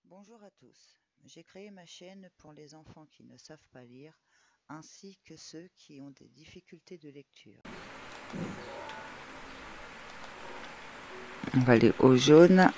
Bonjour à tous, j'ai créé ma chaîne pour les enfants qui ne savent pas lire, ainsi que ceux qui ont des difficultés de lecture. On va aller au jaune.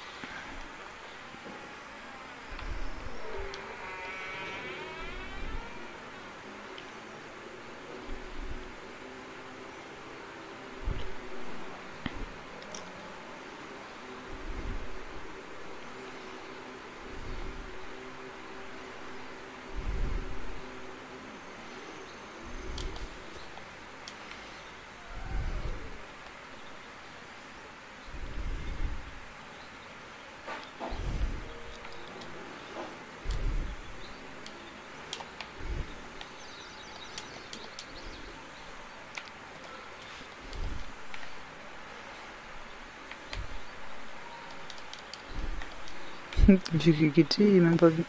J'ai cliqué dessus, il n'est même pas vu.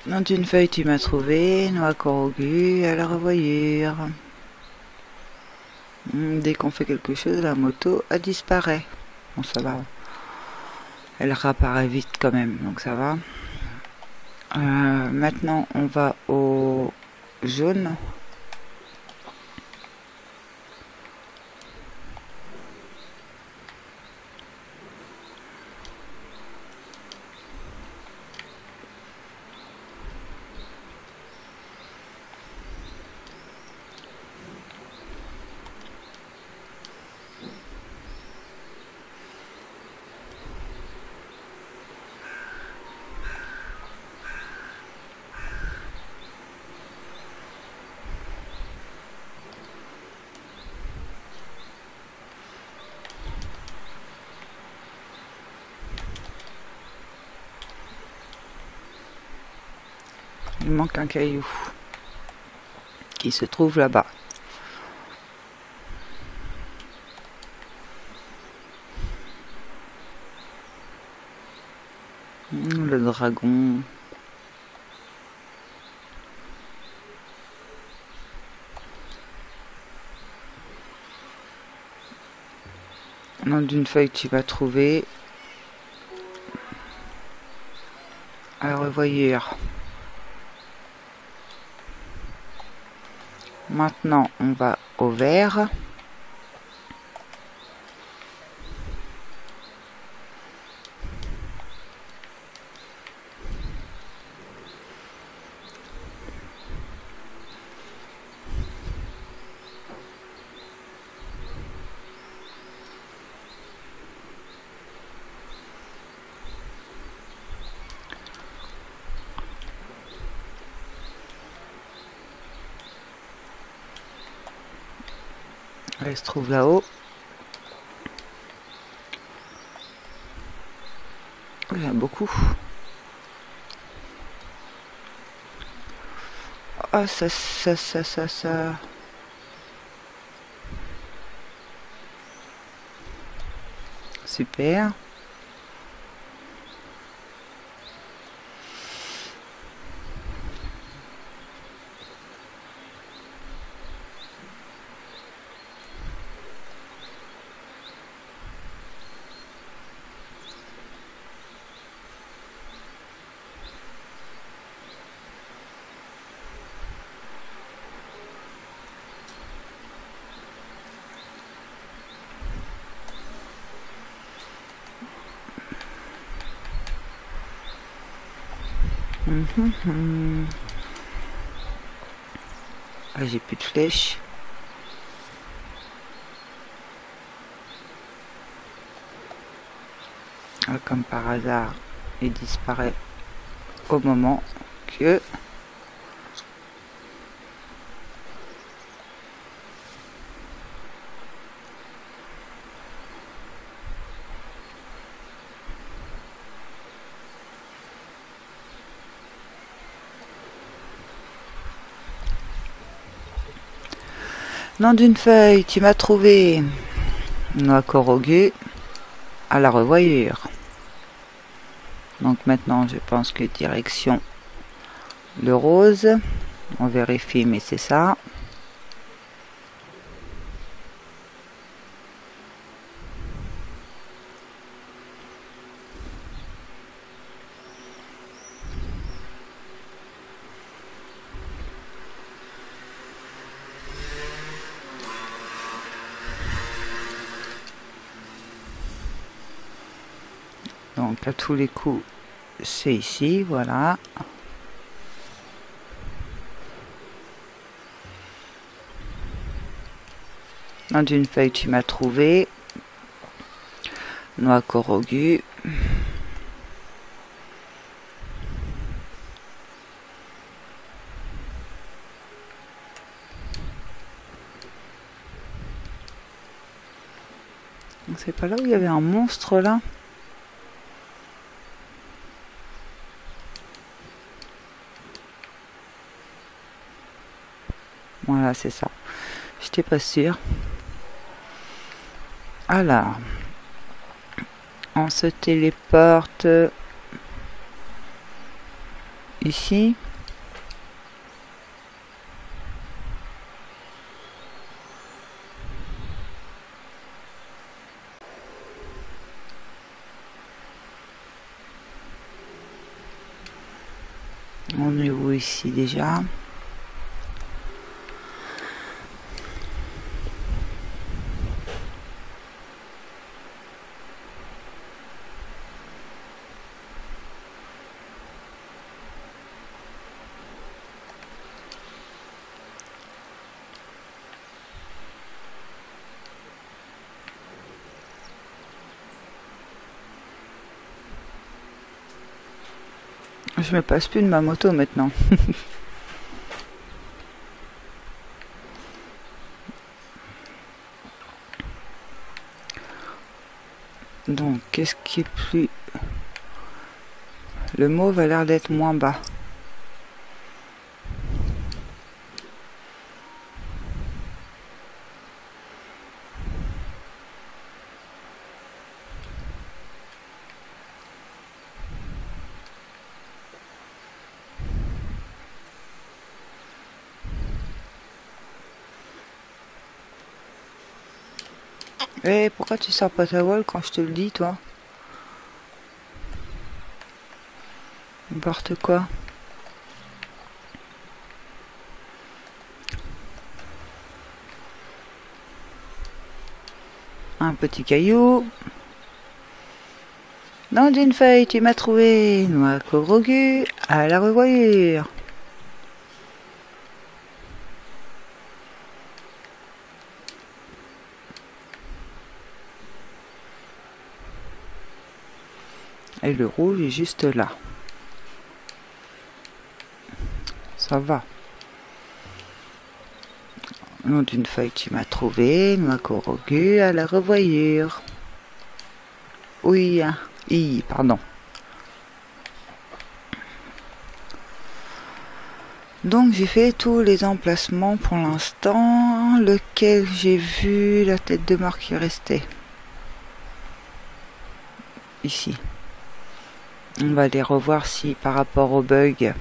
Dans une feuille, tu m'as trouvé, noix corrugée à la revoyure. Dès qu'on fait quelque chose, la moto, elle disparaît. Bon, ça va. Elle réapparaît vite quand même, donc ça va. Maintenant, on va au jaune. Il manque un caillou qui se trouve là-bas. Le dragon. Nom d'une feuille que tu vas trouver à la revoyure. Maintenant, on va au vert. Elle se trouve là-haut. Il y en a beaucoup. Ah, ça. Super. Ah, j'ai plus de flèches. Ah, comme par hasard, il disparaît au moment que nom d'une feuille, tu m'as trouvé noix corrugée à la revoyure. Donc maintenant, je pense que direction le rose. On vérifie, mais c'est ça. Donc à tous les coups, c'est ici, voilà. Dans une feuille, tu m'as trouvé. Noix Korogu. C'est pas là où il y avait un monstre là? Voilà, c'est ça. J'étais pas sûre. Alors, on se téléporte ici. On est où ici déjà? Je me passe plus de ma moto maintenant. Donc, qu'est-ce qui est plus... Le mauve a l'air d'être moins bas. Eh, pourquoi tu sors pas ta voile quand je te le dis, toi? N'importe quoi. Un petit caillou. Dans une feuille, tu m'as trouvé. Noix Korogu à la revoyure. Et le rouge est juste là. Ça va. Nom d'une feuille, tu m'as trouvé. Noix Korogu à la revoyure. Oui, pardon. Donc j'ai fait tous les emplacements pour l'instant. Lequel j'ai vu la tête de mort qui restait? Ici. On va aller revoir si par rapport au bug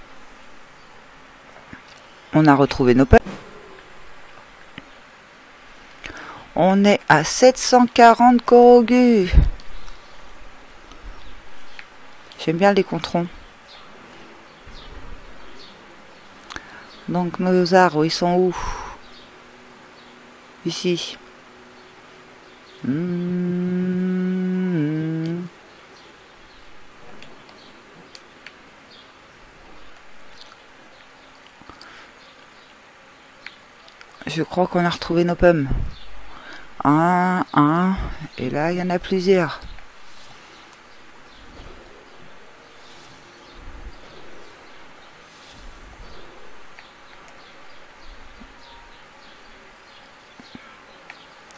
on a retrouvé nos pugs. On est à 740 Korogu. J'aime bien les controns. Donc nos arbres, ils sont où? Ici. Je crois qu'on a retrouvé nos pommes. Un, et là il y en a plusieurs.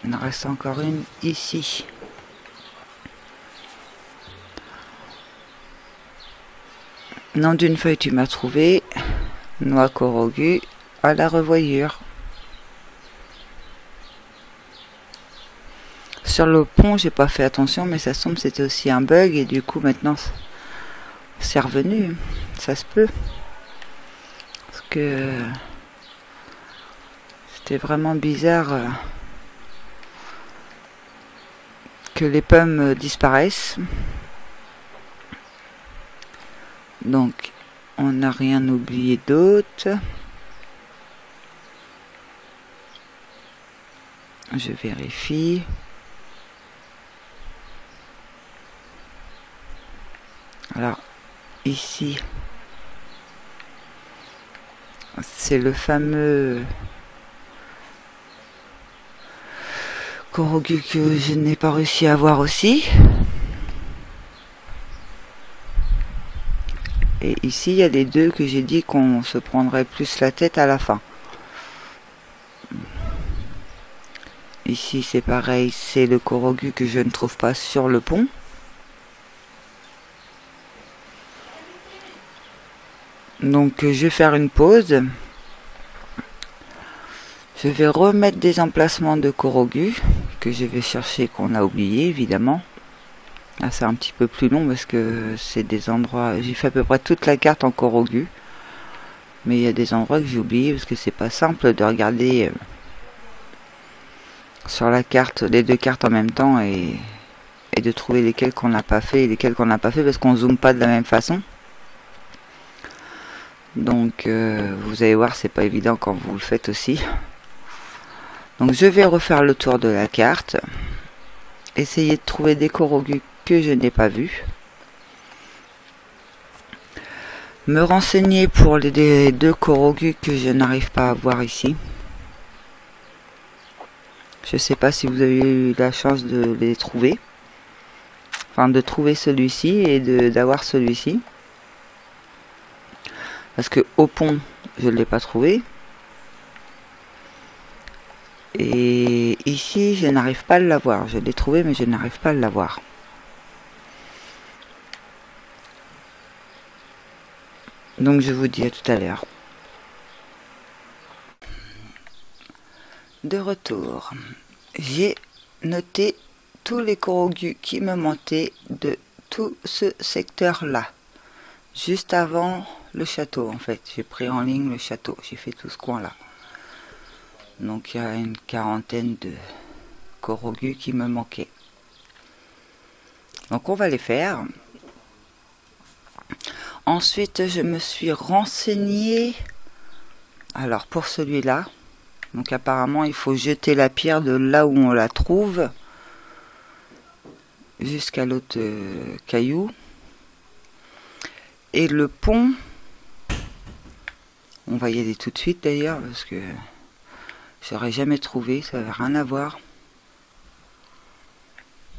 Il en reste encore une ici. Nom d'une feuille, tu m'as trouvé. Noix Korogu à la revoyure. Sur le pont, j'ai pas fait attention, mais ça semble c'était aussi un bug et du coup maintenant c'est revenu. Ça se peut. Parce que c'était vraiment bizarre que les pommes disparaissent. Donc on n'a rien oublié d'autre. Je vérifie. Alors ici c'est le fameux Korogu que je n'ai pas réussi à avoir aussi. Et ici il y a les deux que j'ai dit qu'on se prendrait plus la tête à la fin. Ici c'est pareil, c'est le Korogu que je ne trouve pas sur le pont. Donc je vais faire une pause. Je vais remettre des emplacements de Korogu que je vais chercher, qu'on a oublié évidemment. Là c'est un petit peu plus long parce que c'est des endroits, j'ai fait à peu près toute la carte en Korogu. Mais il y a des endroits que j'ai oublié parce que c'est pas simple de regarder sur la carte, les deux cartes en même temps et de trouver lesquelles qu'on n'a pas fait et lesquelles qu'on n'a pas fait parce qu'on zoome pas de la même façon. Donc vous allez voir, c'est pas évident quand vous le faites aussi. Donc je vais refaire le tour de la carte, essayer de trouver des Korogu que je n'ai pas vus, me renseigner pour les deux Korogu que je n'arrive pas à voir ici. Je sais pas si vous avez eu la chance de les trouver, enfin de trouver celui-ci et d'avoir celui-ci, parce que au pont je ne l'ai pas trouvé. Et ici, je n'arrive pas à l'avoir. Je l'ai trouvé, mais je n'arrive pas à l'avoir. Donc, je vous dis à tout à l'heure. De retour. J'ai noté tous les Korogu qui me manquaient de tout ce secteur-là. Juste avant le château, en fait. J'ai pris en ligne le château. J'ai fait tout ce coin-là. Donc, il y a une quarantaine de Korogu qui me manquaient. Donc, on va les faire. Ensuite, je me suis renseignée. Alors, pour celui-là, donc apparemment, il faut jeter la pierre de là où on la trouve jusqu'à l'autre caillou. Et le pont, on va y aller tout de suite d'ailleurs, parce que j'aurais jamais trouvé, ça n'avait rien à voir.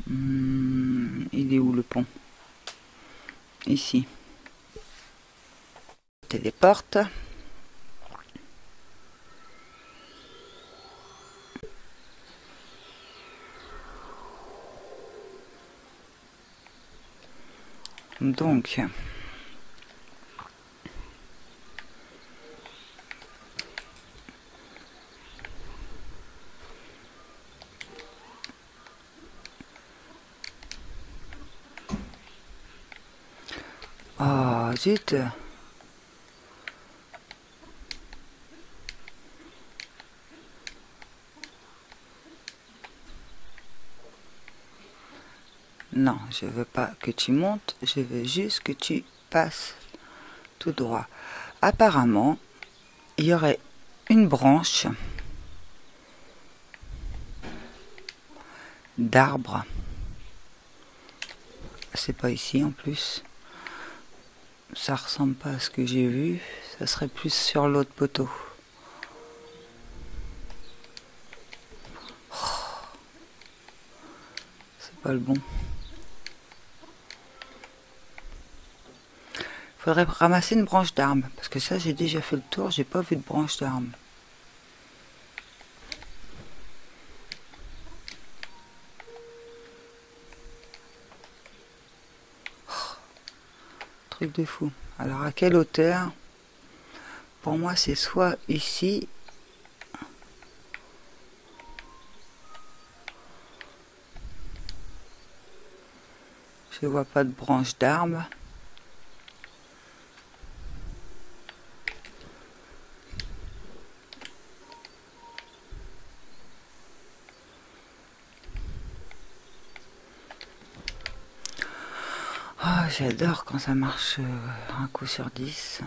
Il est où le pont? Ici. Téléporte. Donc, oh zut. Non, je veux pas que tu montes, je veux juste que tu passes tout droit. Apparemment, il y aurait une branche d'arbre. C'est pas ici en plus. Ça ressemble pas à ce que j'ai vu. Ça serait plus sur l'autre poteau. Oh, c'est pas le bon. Faudrait ramasser une branche d'arbre. Parce que ça, j'ai déjà fait le tour. J'ai pas vu de branche d'arbre. Truc de fou. Alors à quelle hauteur? Pour moi c'est soit ici, je vois pas de branche d'arbre, oh, j'adore quand ça marche un coup sur 10.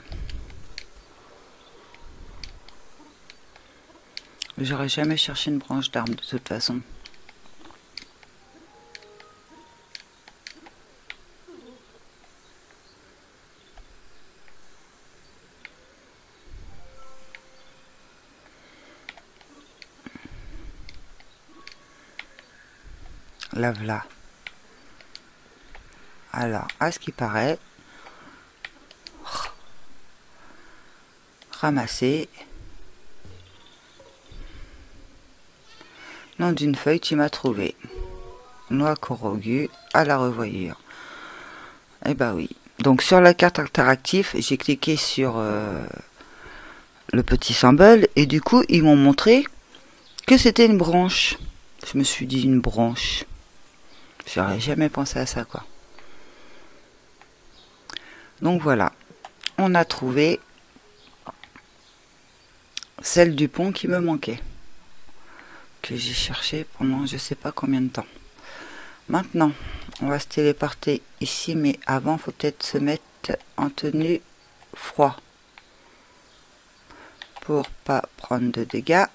J'aurais jamais cherché une branche d'arbre de toute façon. La voilà. Alors, à ce qui paraît, ramasser. Nom d'une feuille, tu m'as trouvé. Noix Corogu à la revoyure. Eh ben oui. Donc sur la carte interactive, j'ai cliqué sur le petit symbole et du coup ils m'ont montré que c'était une branche. Je me suis dit une branche. J'aurais jamais pensé à ça quoi. Donc voilà, on a trouvé celle du pont qui me manquait, que j'ai cherché pendant je sais pas combien de temps. Maintenant, on va se téléporter ici, mais avant, faut peut-être se mettre en tenue froid pour pas prendre de dégâts.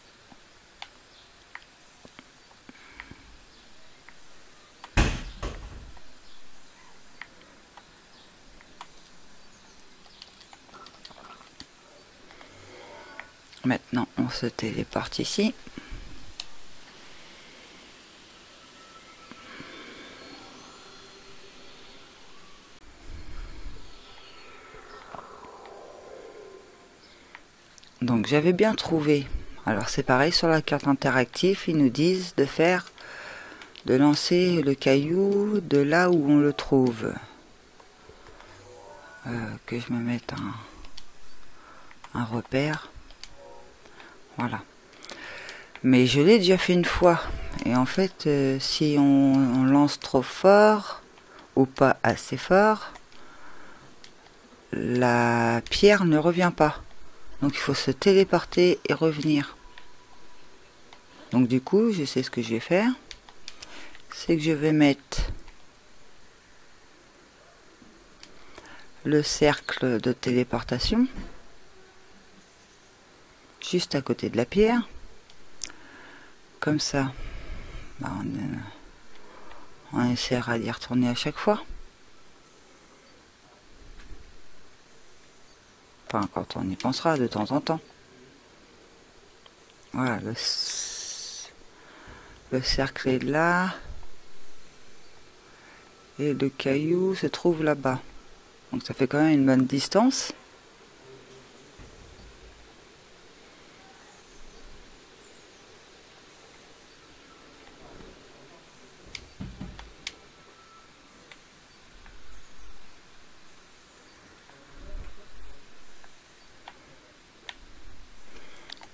Maintenant, on se téléporte ici. Donc j'avais bien trouvé. Alors c'est pareil sur la carte interactive, ils nous disent de lancer le caillou de là où on le trouve. Que je me mette un repère. Voilà. Mais je l'ai déjà fait une fois. Et en fait, si on lance trop fort ou pas assez fort, la pierre ne revient pas. Donc il faut se téléporter et revenir. Donc du coup, je sais ce que je vais faire. C'est que je vais mettre le cercle de téléportation juste à côté de la pierre. Comme ça, bah on essaiera d'y retourner à chaque fois. Enfin, quand on y pensera de temps en temps. Voilà, le cercle est là. Et le caillou se trouve là-bas. Donc ça fait quand même une bonne distance.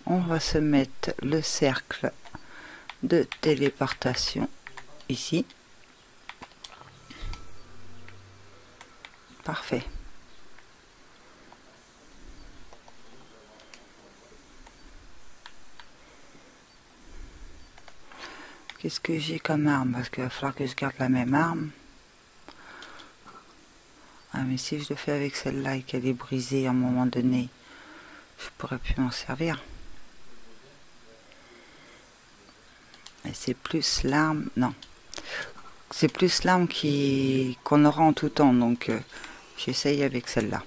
On va se mettre le cercle de téléportation ici. Parfait. Qu'est-ce que j'ai comme arme? Parce qu'il va falloir que je garde la même arme. Ah mais si je le fais avec celle-là et qu'elle est brisée à un moment donné, je pourrais plus m'en servir. Mais c'est plus l'arme... Non. C'est plus l'arme qu'on aura en tout temps. Donc j'essaye avec celle-là.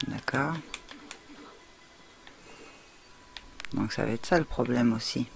D'accord. Donc ça va être ça le problème aussi.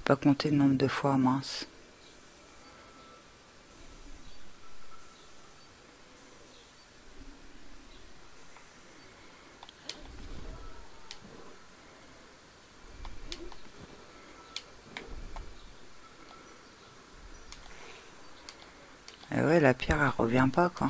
Pas compter le nombre de fois, mince. Et ouais, la pierre, elle revient pas, quoi.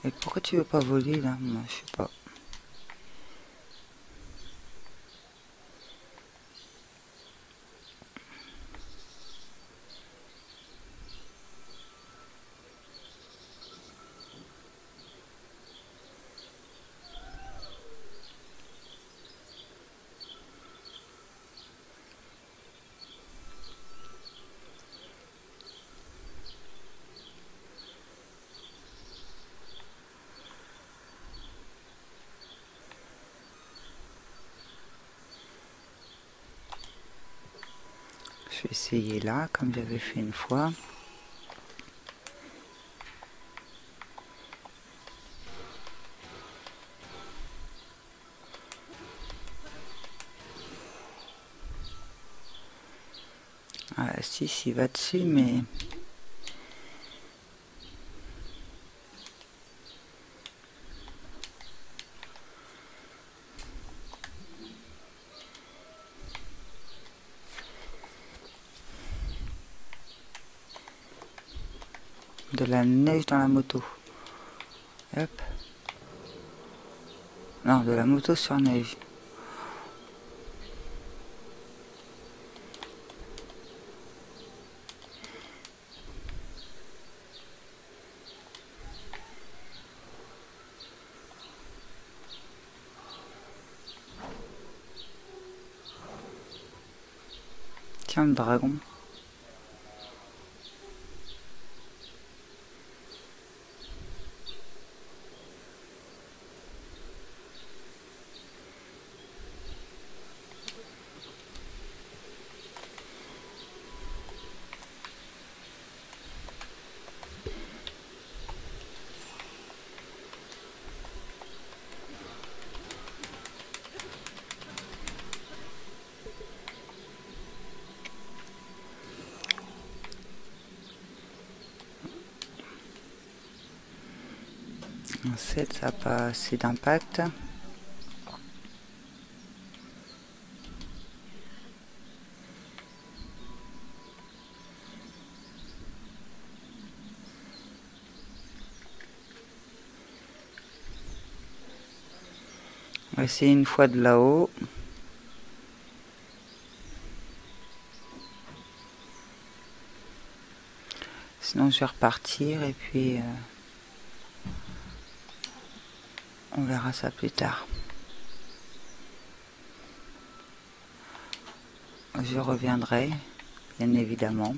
Et pourquoi tu veux pas voler là? Moi, je sais pas. Je vais essayer là, comme j'avais fait une fois. Ah, si, il va dessus, mais... De la neige dans la moto. Hop. Non, de la moto sur neige. Tiens, le dragon. En 7, ça n'a pas assez d'impact. On va essayer une fois de là-haut. Sinon je vais repartir et puis on verra ça plus tard. Je reviendrai, bien évidemment.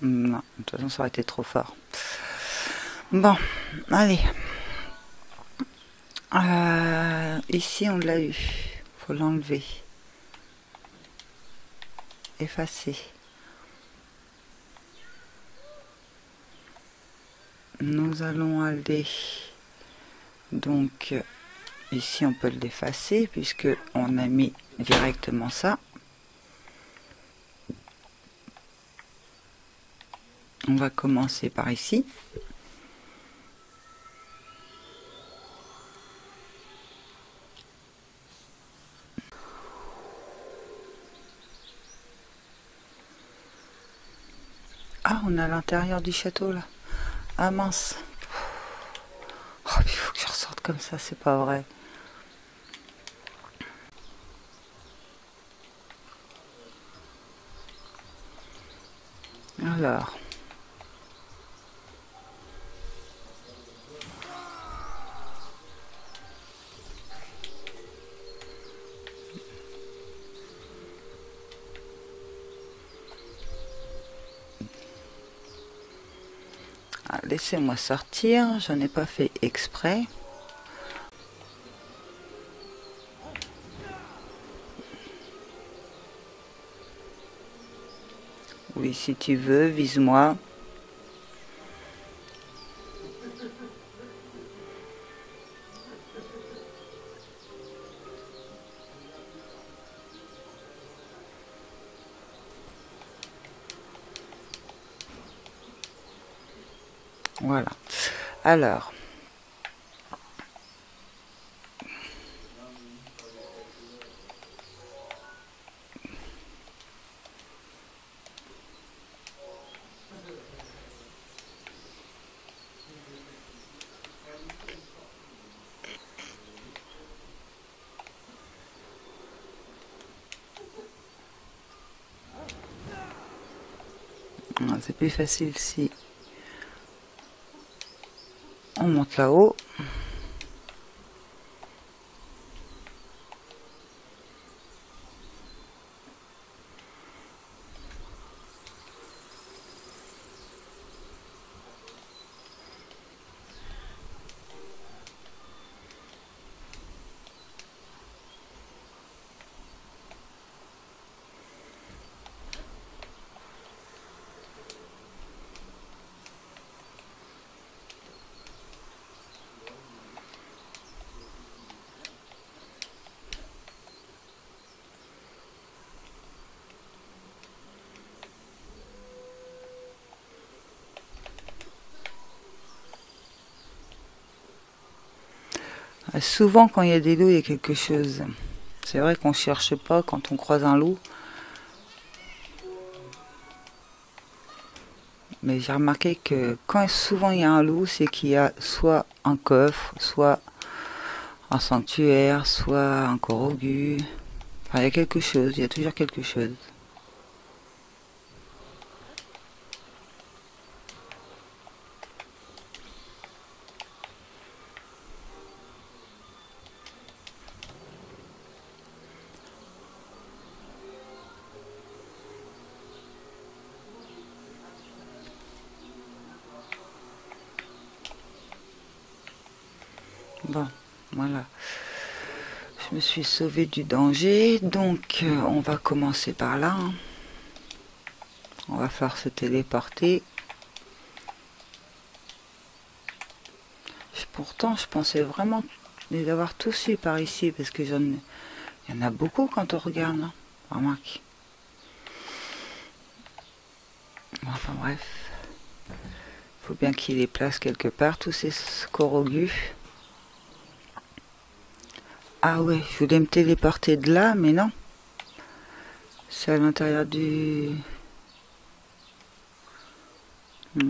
Non, de toute façon ça aurait été trop fort. Bon, allez. Ici on l'a eu. Faut l'enlever. Effacer. Nous allons aller. Donc ici on peut le défacer puisque on a mis directement ça. On va commencer par ici. Ah, on a l'intérieur du château là. Ah mince. Oh, il faut que je ressorte comme ça, c'est pas vrai. Alors. Laissez-moi sortir, j'en ai pas fait exprès. Oui, si tu veux, vise-moi. Voilà. Alors, c'est plus facile si on monte là-haut. Souvent, quand il y a des loups, il y a quelque chose. C'est vrai qu'on cherche pas quand on croise un loup. Mais j'ai remarqué que quand souvent il y a un loup, c'est qu'il y a soit un coffre, soit un sanctuaire, soit un corogu. Enfin, il y a quelque chose, il y a toujours quelque chose. Bon, voilà. Je me suis sauvée du danger, donc on va commencer par là. Hein. On va falloir se téléporter. Pourtant, je pensais vraiment les avoir tous eus par ici, parce que il y en a beaucoup quand on regarde. Hein. Remarque. Enfin bref. Faut bien qu'il les place quelque part, tous ces corogus. Ah ouais, je voulais me téléporter de là, mais non. C'est à l'intérieur du... Je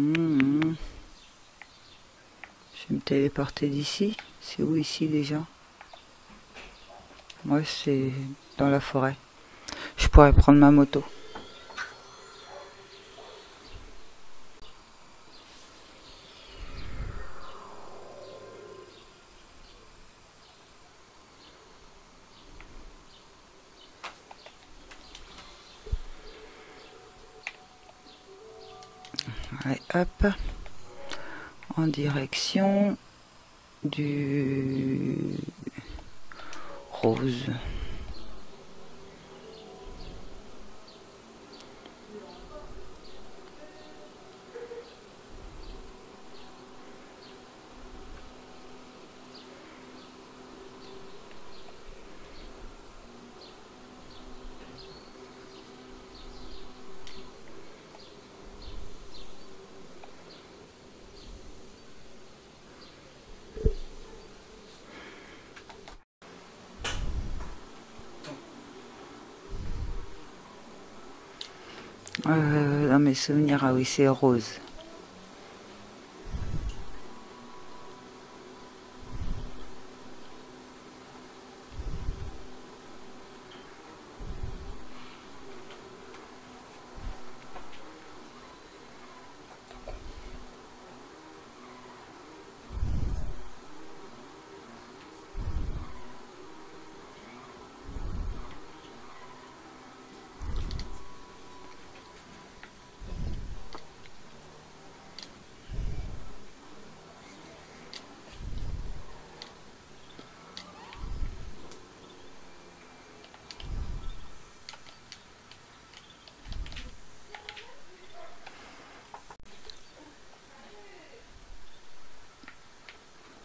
vais me téléporter d'ici. C'est où ici déjà? Ouais, c'est dans la forêt. Je pourrais prendre ma moto. Allez, hop. En direction du rose. Dans mes souvenirs, ah oui, c'est rose.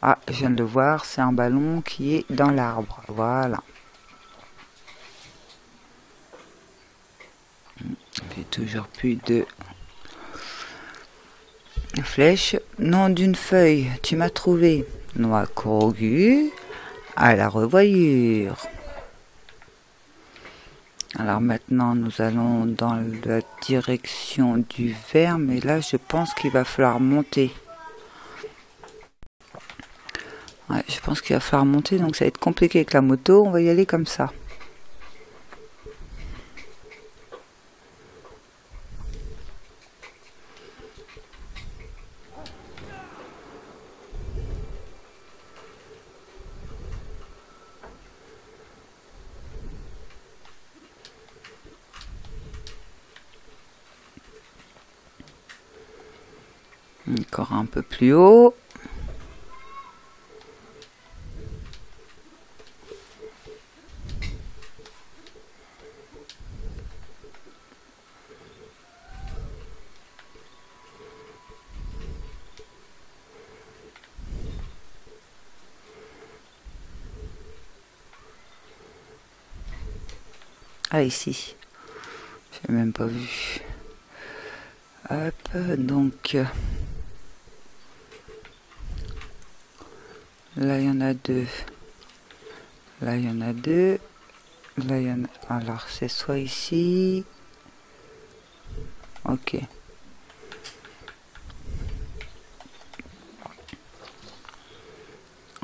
Ah, je viens de le voir, c'est un ballon qui est dans l'arbre. Voilà. J'ai toujours plus de flèches. Nom d'une feuille, tu m'as trouvé. Noix courgue à la revoyure. Alors maintenant, nous allons dans la direction du vert, mais là, je pense qu'il va falloir monter. Ouais, je pense qu'il va falloir monter, donc ça va être compliqué avec la moto. On va y aller comme ça. Encore un peu plus haut. Ah, ici. J'ai même pas vu. Hop, donc... Là, il y en a deux. Là, il y en a deux. Là, il y en a... Alors, c'est soit ici... Ok.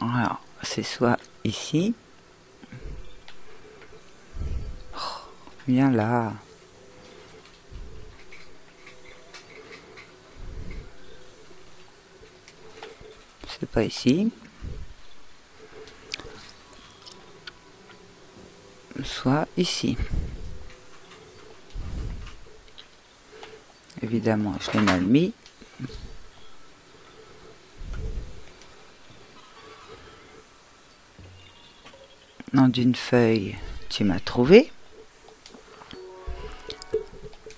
Alors, c'est soit ici... Viens là. C'est pas ici. Soit ici. Évidemment, je l'ai mal mis. Nom d'une feuille, tu m'as trouvé.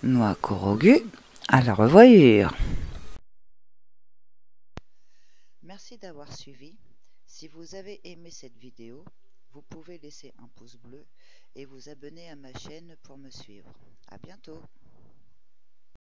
Noix courgue à la revoyure. Merci d'avoir suivi. Si vous avez aimé cette vidéo, vous pouvez laisser un pouce bleu et vous abonner à ma chaîne pour me suivre. À bientôt.